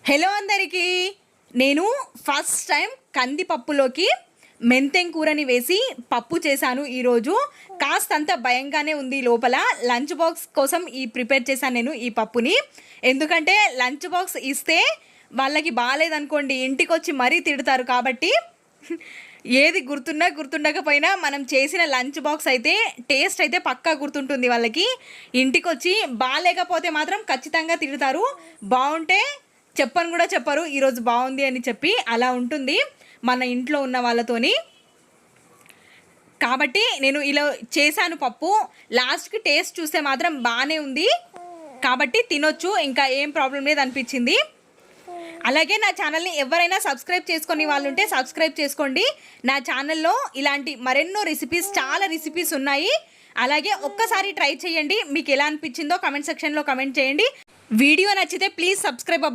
Hello అందరికీ. నేను first time కందిపప్పులోకి మెంతెం కూరని వేసి పప్పు చేశాను ఈరోజు. కాస్తంత భయంగానే ఉంది లోపల. లంచ్ బాక్స్ కోసం ప్రిపేర్ చేశాను నేను ఈ పప్పుని. ఎందుకంటే లంచ్ బాక్స్ ఇస్తే వాళ్ళకి బాగాలేదనుకోండి ఇంటికి వచ్చి మరీ తిడతారు. కాబట్టి ఏది గుర్తుండకపోయినా మనం చేసిన లంచ్ బాక్స్ అయితే టేస్ట్ అయితే పక్కా గుర్తుంటుంది వాళ్ళకి. ఇంటికి వచ్చి బాగాలేకపోతే మాత్రం ఖచ్చితంగా తిడతారు. బాగుంటే చెప్పరు ఈరోజు బాగుంది అని చెప్పి. అలా ఉంటుంది మన ఇంట్లో ఉన్న వాళ్ళతోని. కాబట్టి నేను ఇలా చేశాను పప్పు. లాస్ట్కి టేస్ట్ చూస్తే మాత్రం బాగానే ఉంది కాబట్టి తినొచ్చు, ఇంకా ఏం ప్రాబ్లం లేదు అనిపించింది. అలాగే నా ఛానల్ని ఎవరైనా సబ్స్క్రైబ్ చేసుకునే వాళ్ళు ఉంటే సబ్స్క్రైబ్ చేసుకోండి. నా ఛానల్లో ఇలాంటి మరెన్నో చాలా రెసిపీస్ ఉన్నాయి. అలాగే ఒక్కసారి ట్రై చేయండి. మీకు ఎలా అనిపించిందో కమెంట్ సెక్షన్లో కమెంట్ చేయండి. వీడియో నచ్చితే ప్లీజ్ సబ్స్క్రైబ్ అవ్వండి.